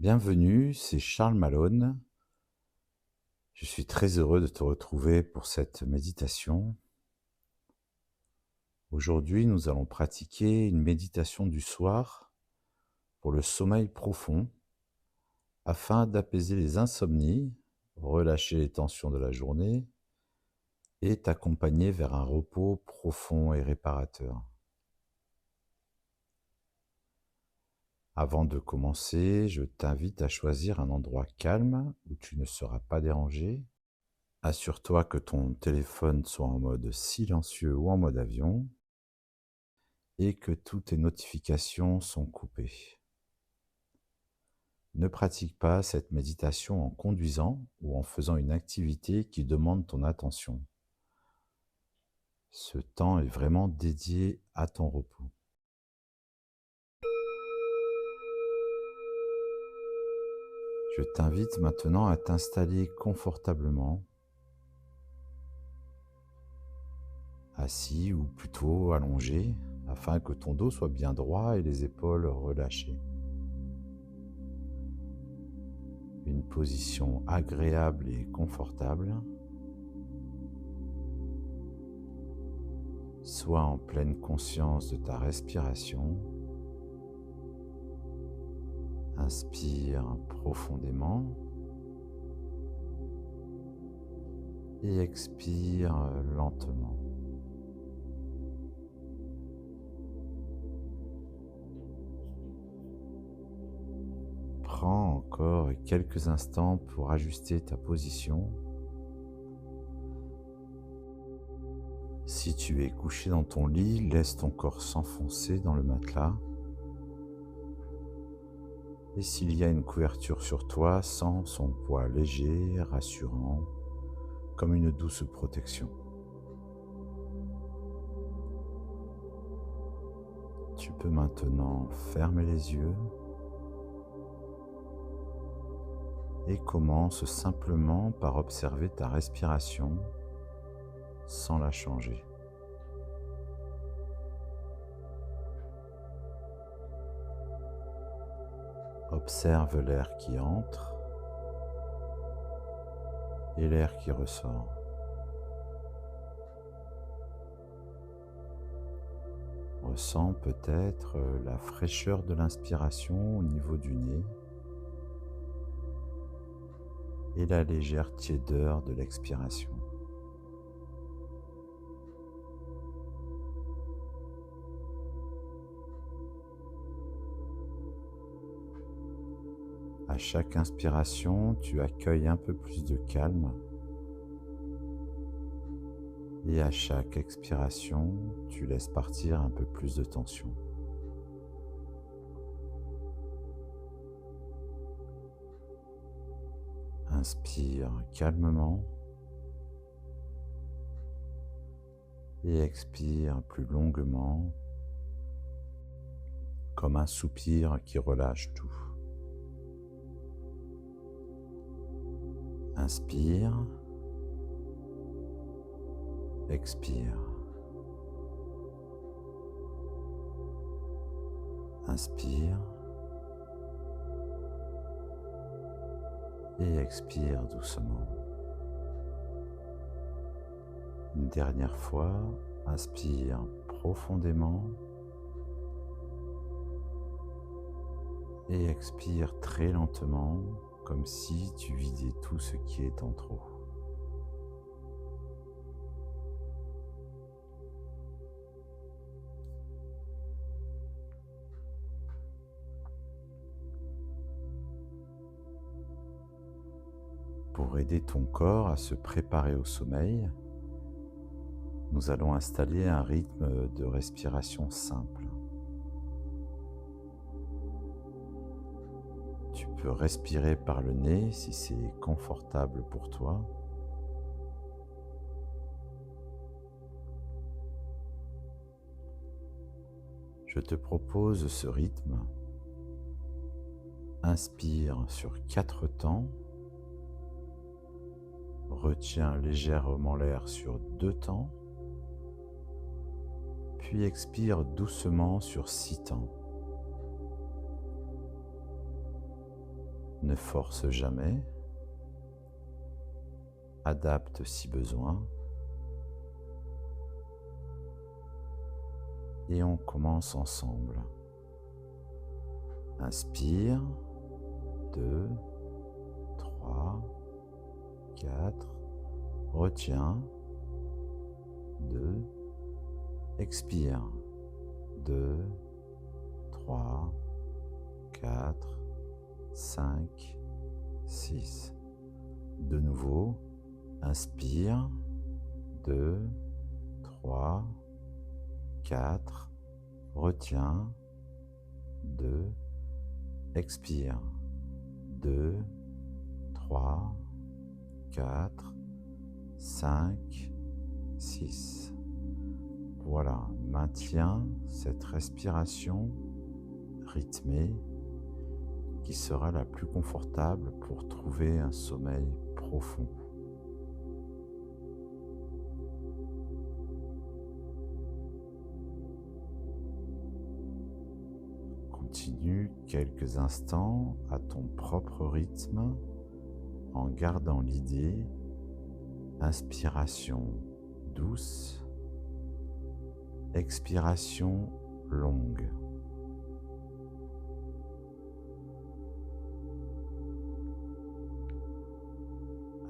Bienvenue, c'est Charles Malone. Je suis très heureux de te retrouver pour cette méditation. Aujourd'hui, nous allons pratiquer une méditation du soir pour le sommeil profond afin d'apaiser les insomnies, relâcher les tensions de la journée et t'accompagner vers un repos profond et réparateur. Avant de commencer, je t'invite à choisir un endroit calme où tu ne seras pas dérangé. Assure-toi que ton téléphone soit en mode silencieux ou en mode avion et que toutes tes notifications sont coupées. Ne pratique pas cette méditation en conduisant ou en faisant une activité qui demande ton attention. Ce temps est vraiment dédié à ton repos. Je t'invite maintenant à t'installer confortablement, assis ou plutôt allongé, afin que ton dos soit bien droit et les épaules relâchées. Une position agréable et confortable. Sois en pleine conscience de ta respiration. Inspire profondément et expire lentement. Prends encore quelques instants pour ajuster ta position. Si tu es couché dans ton lit, laisse ton corps s'enfoncer dans le matelas. Et s'il y a une couverture sur toi, sens son poids léger, rassurant, comme une douce protection. Tu peux maintenant fermer les yeux et commence simplement par observer ta respiration sans la changer. Observe l'air qui entre et l'air qui ressort. Ressens peut-être la fraîcheur de l'inspiration au niveau du nez et la légère tiédeur de l'expiration. À chaque inspiration, tu accueilles un peu plus de calme et à chaque expiration, tu laisses partir un peu plus de tension. Inspire calmement et expire plus longuement, comme un soupir qui relâche tout. Inspire, expire. Inspire et expire doucement. Une dernière fois, inspire profondément et expire très lentement, comme si tu vidais tout ce qui est en trop. Pour aider ton corps à se préparer au sommeil, nous allons installer un rythme de respiration simple. Tu peux respirer par le nez si c'est confortable pour toi. Je te propose ce rythme. Inspire sur 4 temps. Retiens légèrement l'air sur 2 temps. Puis expire doucement sur 6 temps. Ne force jamais, adapte si besoin. Et on commence ensemble. Inspire, 2, 3, 4, retiens, 2, expire, 2, 3, 4, 5, 6. De nouveau, inspire, 2, 3, 4, retiens, 2, expire, 2, 3, 4, 5, 6. Voilà, maintiens cette respiration rythmée qui sera la plus confortable pour trouver un sommeil profond. Continue quelques instants à ton propre rythme en gardant l'idée, inspiration douce, expiration longue.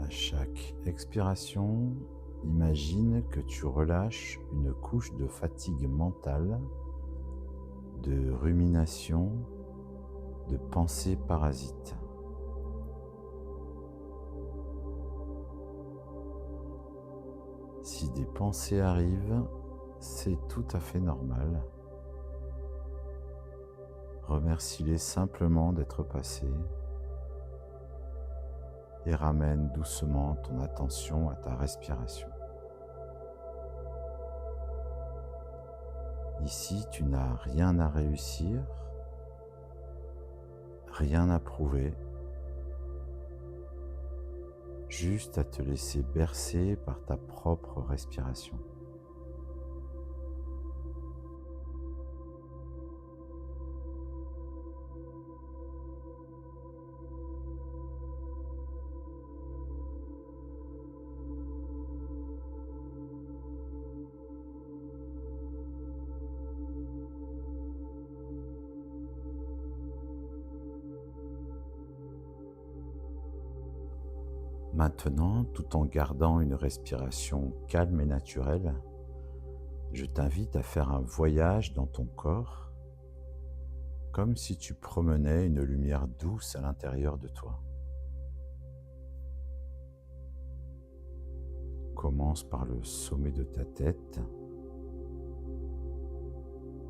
À chaque expiration, imagine que tu relâches une couche de fatigue mentale, de rumination, de pensées parasites. Si des pensées arrivent, c'est tout à fait normal. Remercie-les simplement d'être passées et ramène doucement ton attention à ta respiration. Ici, tu n'as rien à réussir, rien à prouver, juste à te laisser bercer par ta propre respiration. Maintenant, tout en gardant une respiration calme et naturelle, je t'invite à faire un voyage dans ton corps, comme si tu promenais une lumière douce à l'intérieur de toi. Commence par le sommet de ta tête,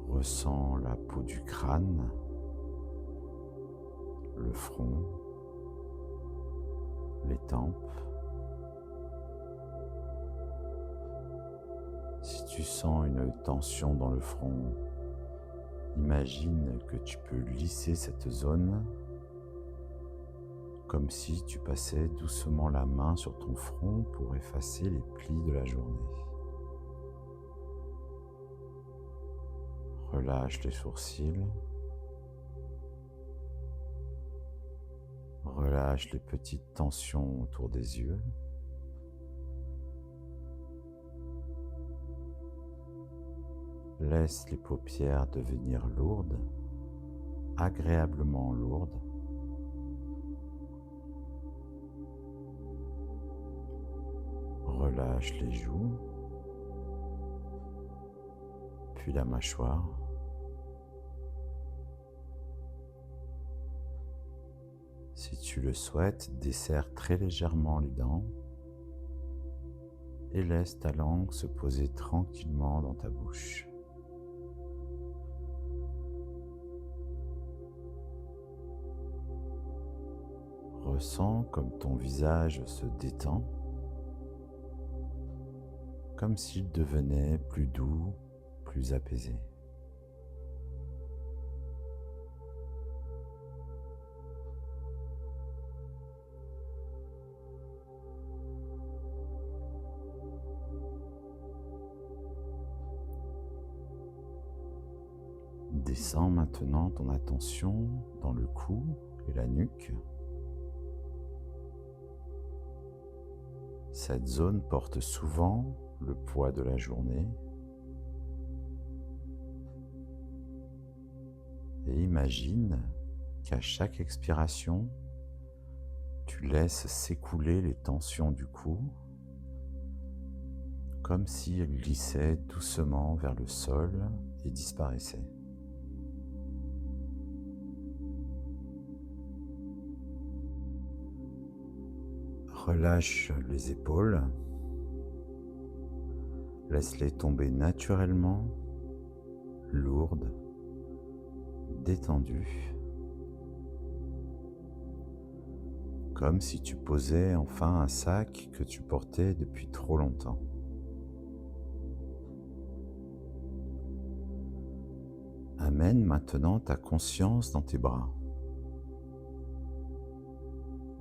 ressens la peau du crâne, le front, les tempes. Si tu sens une tension dans le front, imagine que tu peux lisser cette zone comme si tu passais doucement la main sur ton front pour effacer les plis de la journée. Relâche les sourcils. Relâche les petites tensions autour des yeux. Laisse les paupières devenir lourdes, agréablement lourdes. Relâche les joues, puis la mâchoire. Si tu le souhaites, desserre très légèrement les dents et laisse ta langue se poser tranquillement dans ta bouche. Ressens comme ton visage se détend, comme s'il devenait plus doux, plus apaisé. Descends maintenant ton attention dans le cou et la nuque. Cette zone porte souvent le poids de la journée. Et imagine qu'à chaque expiration, tu laisses s'écouler les tensions du cou, comme s'ils glissaient doucement vers le sol et disparaissaient. Relâche les épaules, laisse-les tomber naturellement, lourdes, détendues, comme si tu posais enfin un sac que tu portais depuis trop longtemps. Amène maintenant ta conscience dans tes bras.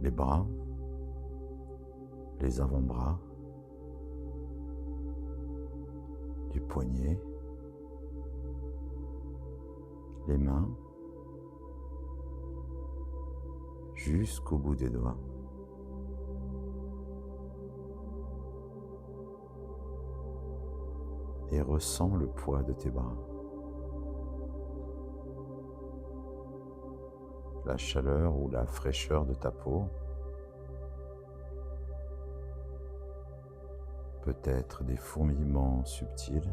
Les bras, les avant-bras, les poignets, les mains, jusqu'au bout des doigts. Et ressens le poids de tes bras. La chaleur ou la fraîcheur de ta peau. Peut-être des fourmillements subtils.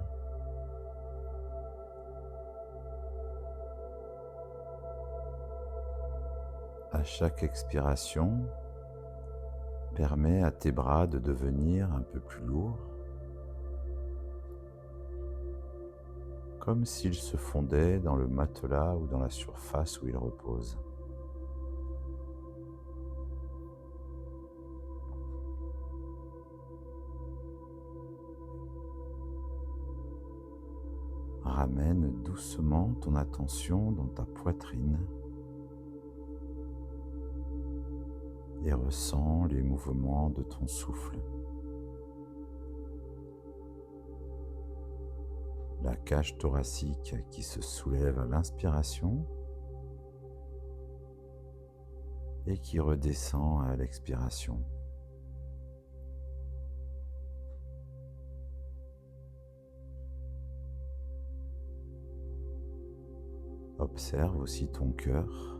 À chaque expiration, permets à tes bras de devenir un peu plus lourds, comme s'ils se fondaient dans le matelas ou dans la surface où ils reposent. Ramène doucement ton attention dans ta poitrine et ressens les mouvements de ton souffle. La cage thoracique qui se soulève à l'inspiration et qui redescend à l'expiration. Observe aussi ton cœur.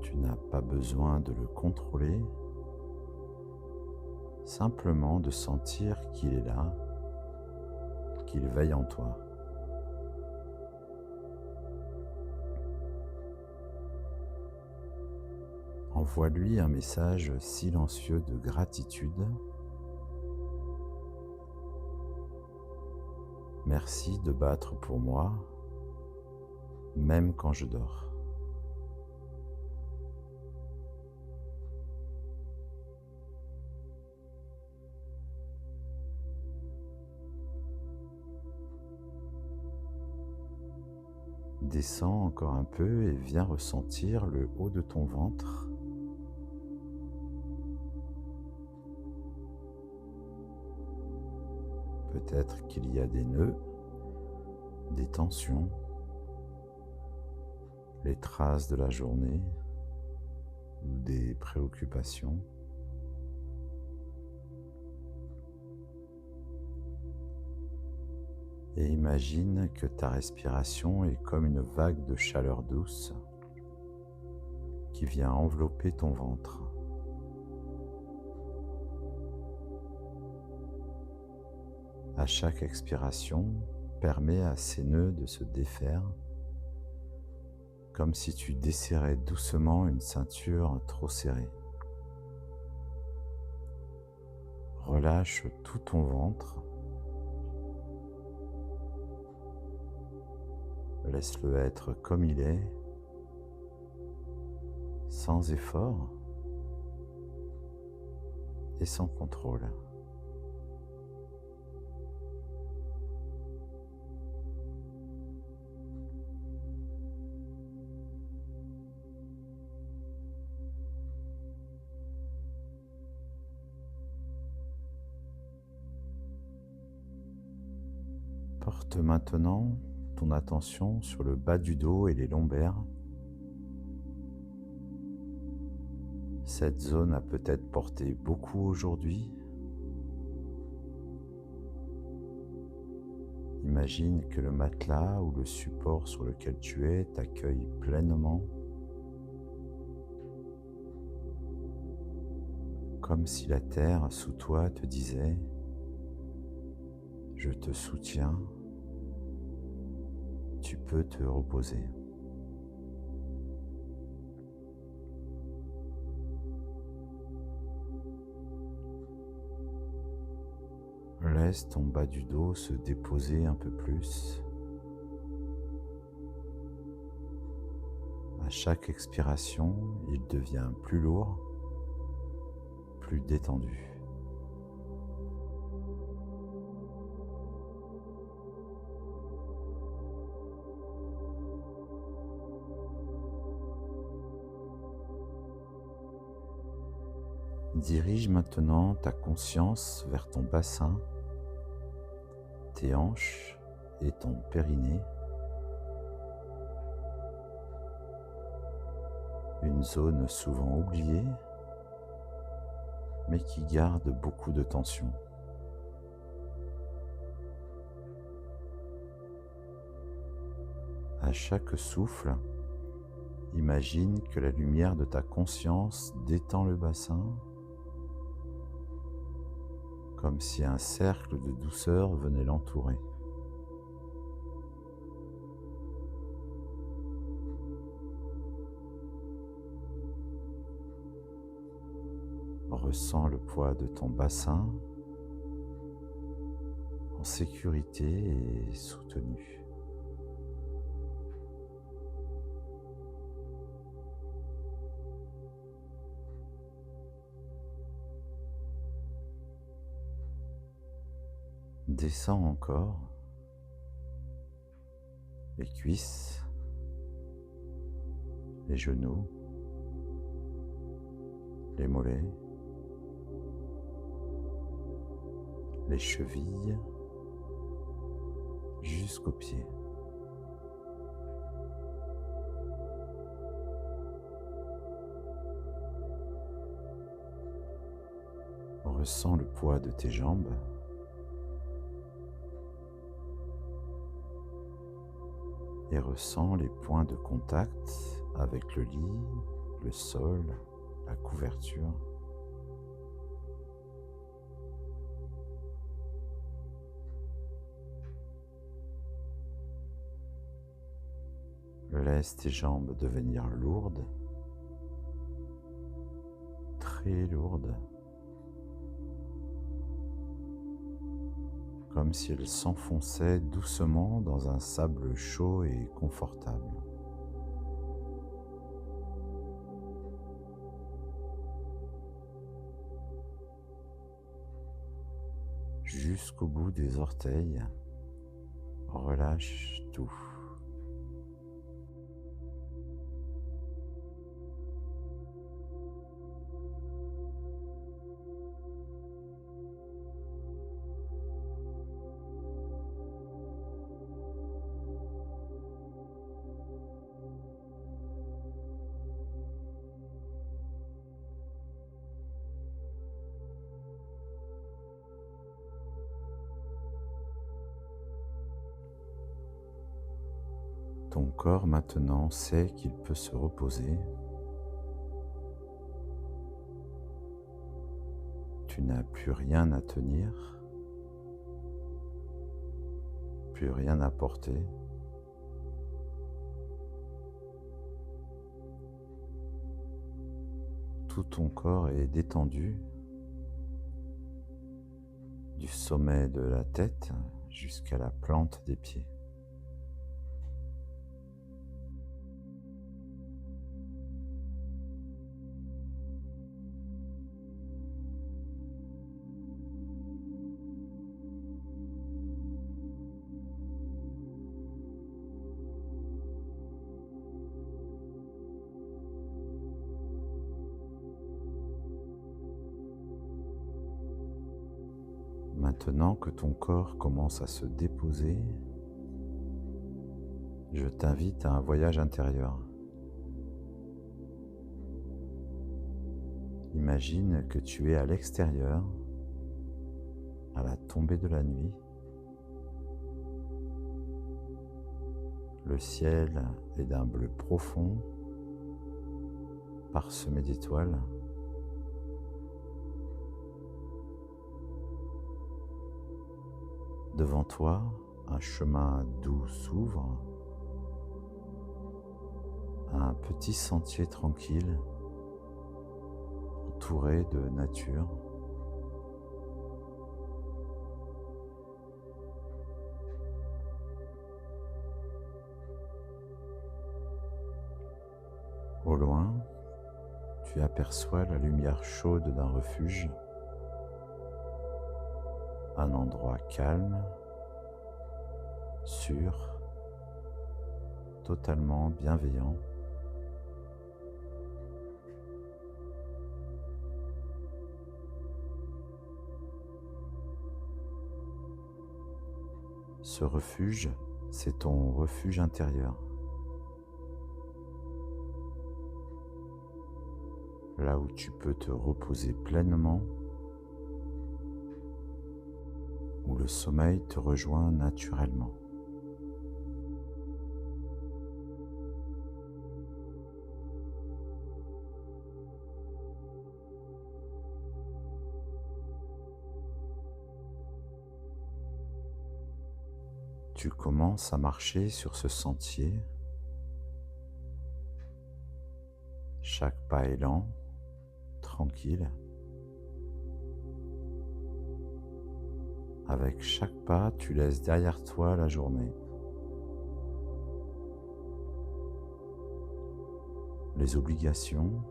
Tu n'as pas besoin de le contrôler, simplement de sentir qu'il est là, qu'il veille en toi. Envoie-lui un message silencieux de gratitude. Merci de battre pour moi, même quand je dors. Descends encore un peu et viens ressentir le haut de ton ventre. Peut-être qu'il y a des nœuds, des tensions, les traces de la journée ou des préoccupations. Et imagine que ta respiration est comme une vague de chaleur douce qui vient envelopper ton ventre. À chaque expiration, permets à ces nœuds de se défaire, comme si tu desserrais doucement une ceinture trop serrée. Relâche tout ton ventre. Laisse-le être comme il est, sans effort et sans contrôle. Porte maintenant ton attention sur le bas du dos et les lombaires. Cette zone a peut-être porté beaucoup aujourd'hui. Imagine que le matelas ou le support sur lequel tu es t'accueille pleinement, comme si la terre sous toi te disait : « Je te soutiens, tu peux te reposer ». Laisse ton bas du dos se déposer un peu plus. À chaque expiration, il devient plus lourd, plus détendu. Dirige maintenant ta conscience vers ton bassin, tes hanches et ton périnée, une zone souvent oubliée, mais qui garde beaucoup de tension. À chaque souffle, imagine que la lumière de ta conscience détend le bassin, comme si un cercle de douceur venait l'entourer. Ressens le poids de ton bassin en sécurité et soutenu. Descends encore les cuisses, les genoux, les mollets, les chevilles, jusqu'aux pieds. Ressens le poids de tes jambes. Et ressens les points de contact avec le lit, le sol, la couverture. Laisse tes jambes devenir lourdes, très lourdes, comme si elles s'enfonçaient doucement dans un sable chaud et confortable. Jusqu'au bout des orteils, relâche tout. Ton corps maintenant sait qu'il peut se reposer. Tu n'as plus rien à tenir, plus rien à porter. Tout ton corps est détendu, du sommet de la tête jusqu'à la plante des pieds. Maintenant que ton corps commence à se déposer, je t'invite à un voyage intérieur. Imagine que tu es à l'extérieur, à la tombée de la nuit. Le ciel est d'un bleu profond, parsemé d'étoiles. Devant toi, un chemin doux s'ouvre, un petit sentier tranquille, entouré de nature. Au loin, tu aperçois la lumière chaude d'un refuge, un endroit calme, sûr, totalement bienveillant. Ce refuge, c'est ton refuge intérieur. Là où tu peux te reposer pleinement, où le sommeil te rejoint naturellement. Tu commences à marcher sur ce sentier. Chaque pas est lent, tranquille. Avec chaque pas, tu laisses derrière toi la journée. Les obligations,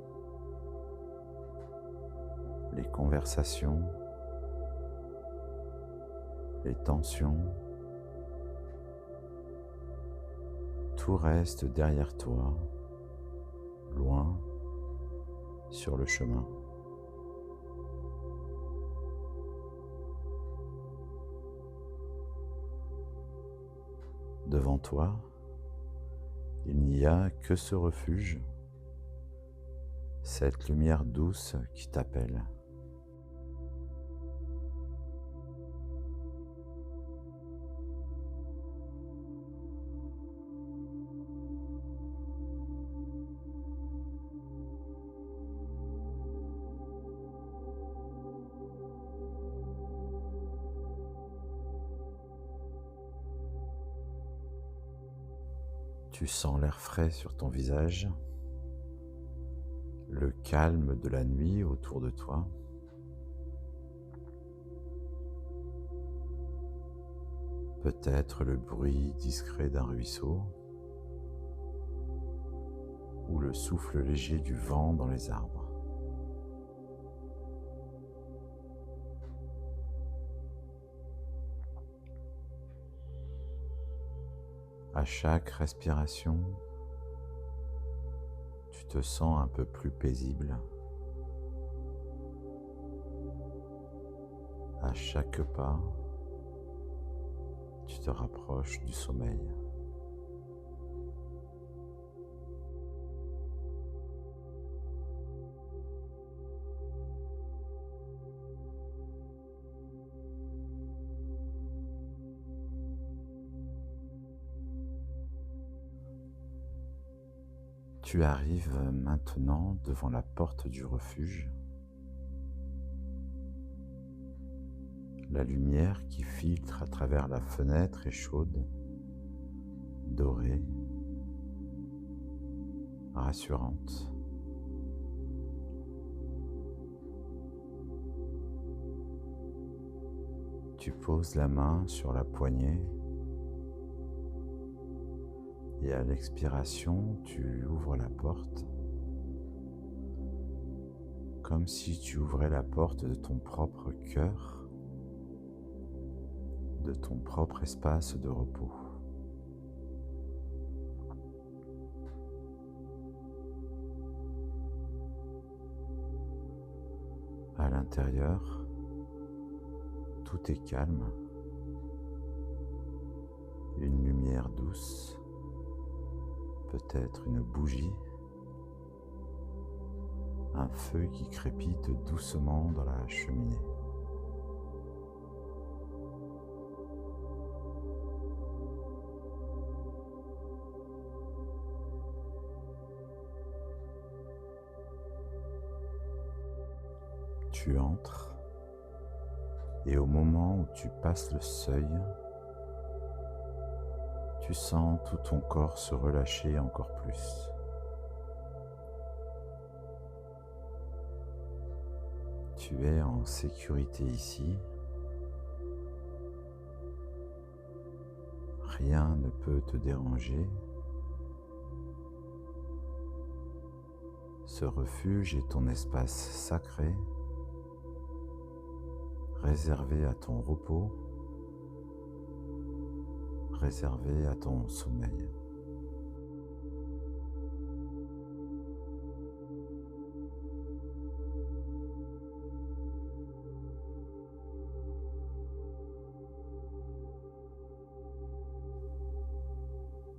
les conversations, les tensions. Tout reste derrière toi, loin, sur le chemin. Devant toi, il n'y a que ce refuge, cette lumière douce qui t'appelle. Tu sens l'air frais sur ton visage, le calme de la nuit autour de toi. Peut-être le bruit discret d'un ruisseau ou le souffle léger du vent dans les arbres. À chaque respiration, tu te sens un peu plus paisible. À chaque pas, tu te rapproches du sommeil. Tu arrives maintenant devant la porte du refuge. La lumière qui filtre à travers la fenêtre est chaude, dorée, rassurante. Tu poses la main sur la poignée et à l'expiration, tu ouvres la porte comme si tu ouvrais la porte de ton propre cœur, de ton propre espace de repos. À l'intérieur, tout est calme, une lumière douce, peut-être une bougie, un feu qui crépite doucement dans la cheminée. Tu entres et au moment où tu passes le seuil, tu sens tout ton corps se relâcher encore plus. Tu es en sécurité ici. Rien ne peut te déranger. Ce refuge est ton espace sacré, réservé à ton repos, réservé à ton sommeil.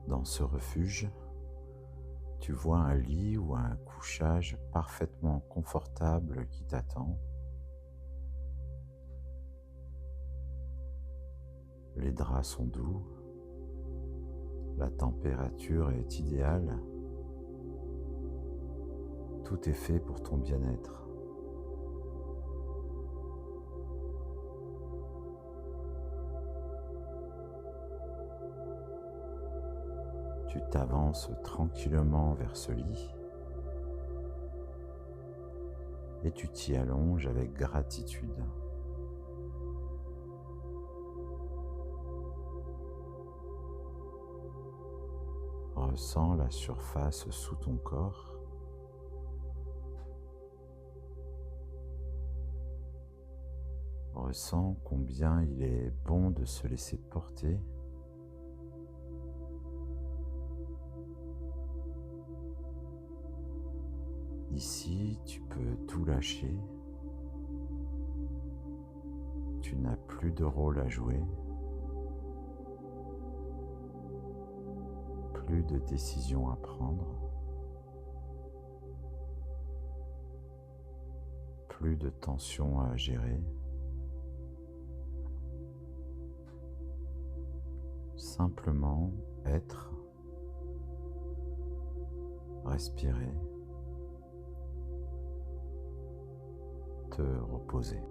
Dans ce refuge, tu vois un lit ou un couchage parfaitement confortable qui t'attend. Les draps sont doux, la température est idéale, tout est fait pour ton bien-être. Tu t'avances tranquillement vers ce lit et tu t'y allonges avec gratitude. Ressens la surface sous ton corps. Ressens combien il est bon de se laisser porter. Ici, tu peux tout lâcher. Tu n'as plus de rôle à jouer. Plus de décisions à prendre. Plus de tension à gérer. Simplement être, respirer, te reposer.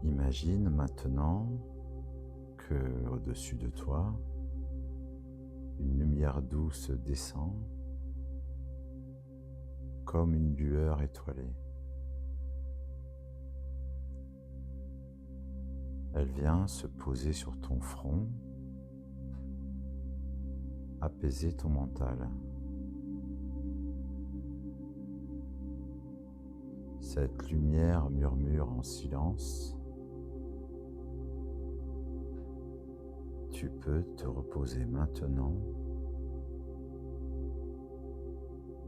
Imagine maintenant que au-dessus de toi, une lumière douce descend comme une lueur étoilée. Elle vient se poser sur ton front, apaiser ton mental. Cette lumière murmure en silence. Tu peux te reposer maintenant.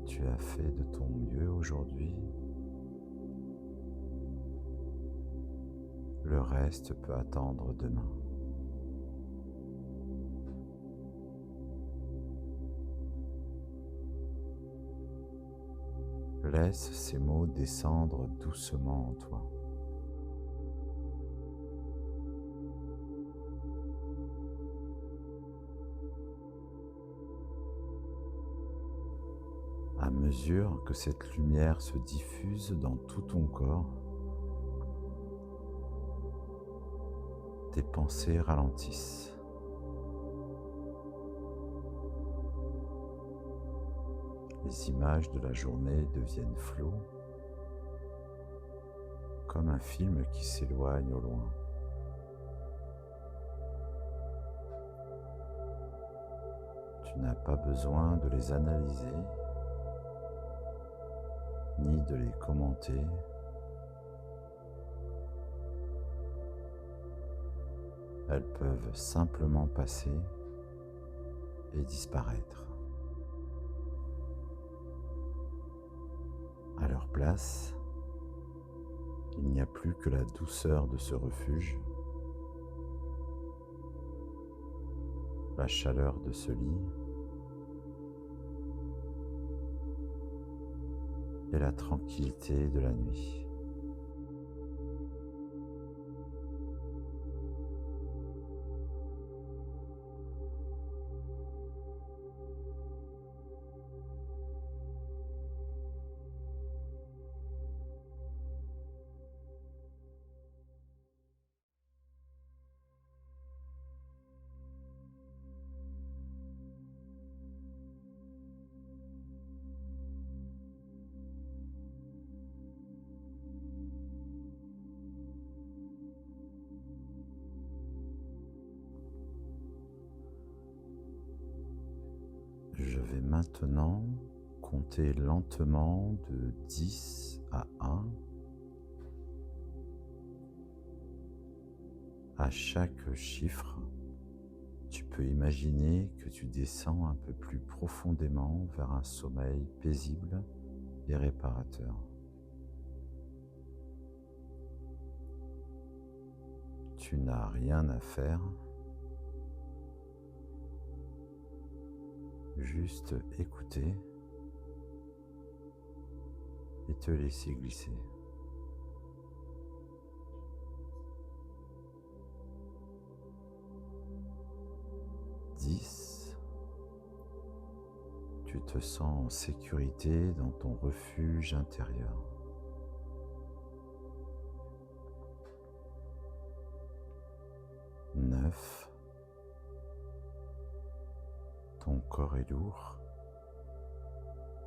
Tu as fait de ton mieux aujourd'hui. Le reste peut attendre demain. Laisse ces mots descendre doucement en toi. À mesure que cette lumière se diffuse dans tout ton corps, tes pensées ralentissent. Les images de la journée deviennent floues, comme un film qui s'éloigne au loin. Tu n'as pas besoin de les analyser, ni de les commenter. Elles peuvent simplement passer et disparaître. À leur place, il n'y a plus que la douceur de ce refuge, la chaleur de ce lit et la tranquillité de la nuit. Je vais maintenant compter lentement de 10 à 1. À chaque chiffre, tu peux imaginer que tu descends un peu plus profondément vers un sommeil paisible et réparateur. Tu n'as rien à faire, juste écouter et te laisser glisser. 10. Tu te sens en sécurité dans ton refuge intérieur. 9. Ton corps est lourd,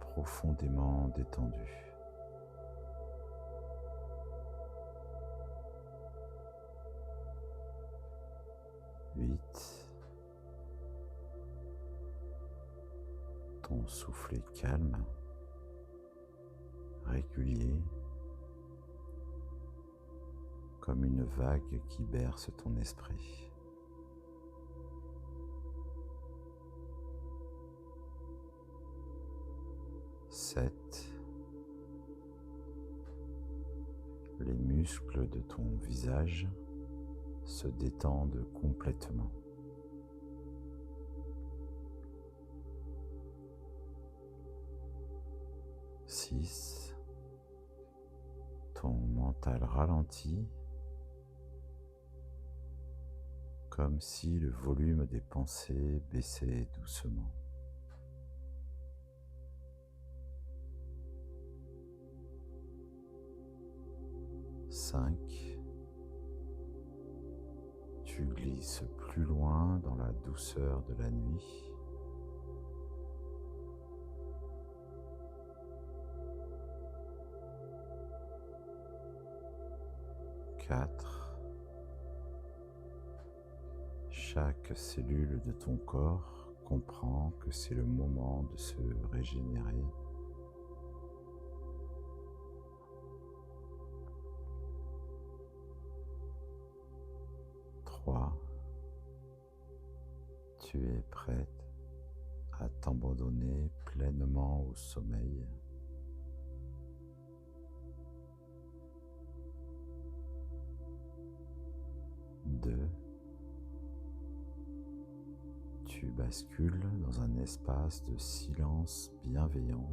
profondément détendu. 8. Ton souffle est calme, régulier, comme une vague qui berce ton esprit. 7. Les muscles de ton visage se détendent complètement. 6. Ton mental ralentit, comme si le volume des pensées baissait doucement. 5. Tu glisses plus loin dans la douceur de la nuit. 4. Chaque cellule de ton corps comprend que c'est le moment de se régénérer. 3. Tu es prête à t'abandonner pleinement au sommeil. 2. Tu bascules dans un espace de silence bienveillant.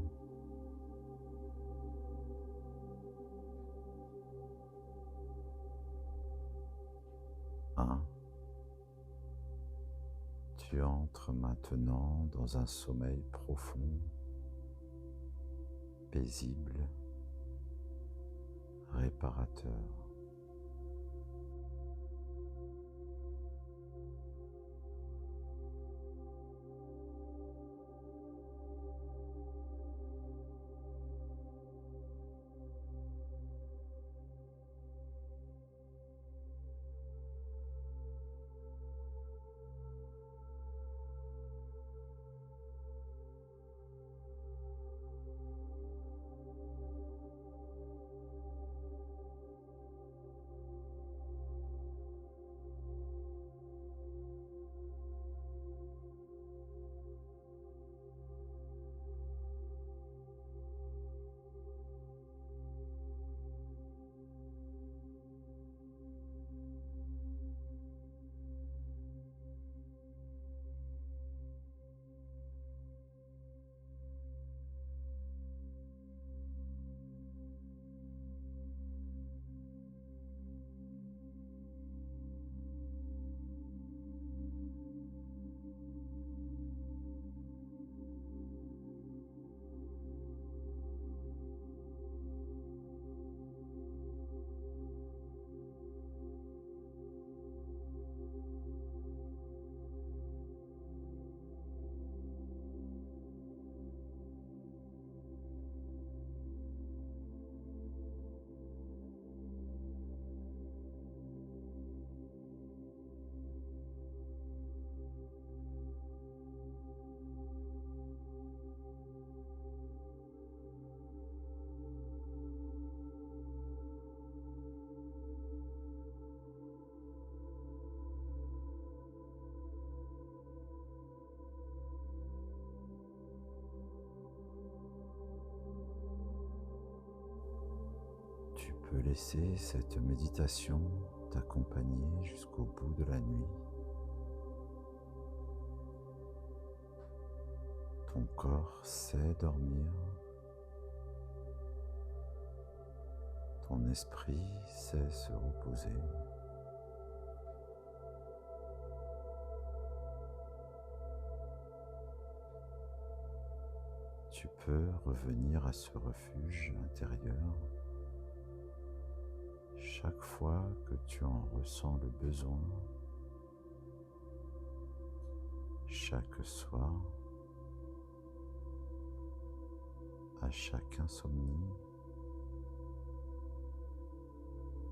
1. Tu entres maintenant dans un sommeil profond, paisible, réparateur. peux laisser cette méditation t'accompagner jusqu'au bout de la nuit. Ton corps sait dormir. Ton esprit sait se reposer. Tu peux revenir à ce refuge intérieur chaque fois que tu en ressens le besoin, chaque soir, à chaque insomnie.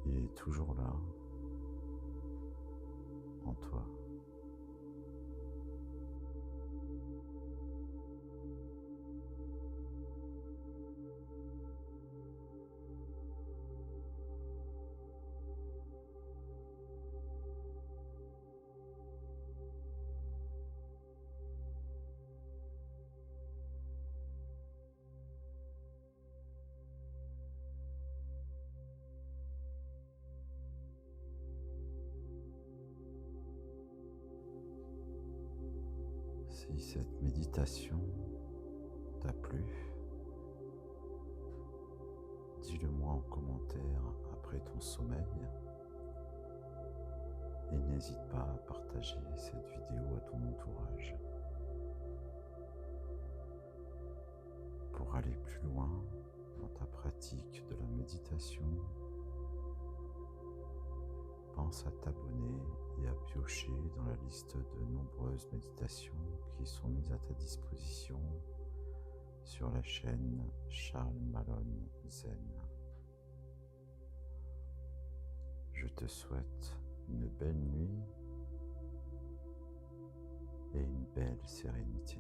Il est toujours là, en toi. Si cette méditation t'a plu, dis-le-moi en commentaire après ton sommeil et n'hésite pas à partager cette vidéo à ton entourage. Pour aller plus loin dans ta pratique de la méditation, pense à t'abonner et à piocher dans la liste de nombreuses méditations qui sont mises à ta disposition sur la chaîne Charles Malone Zen. Je te souhaite une belle nuit et une belle sérénité.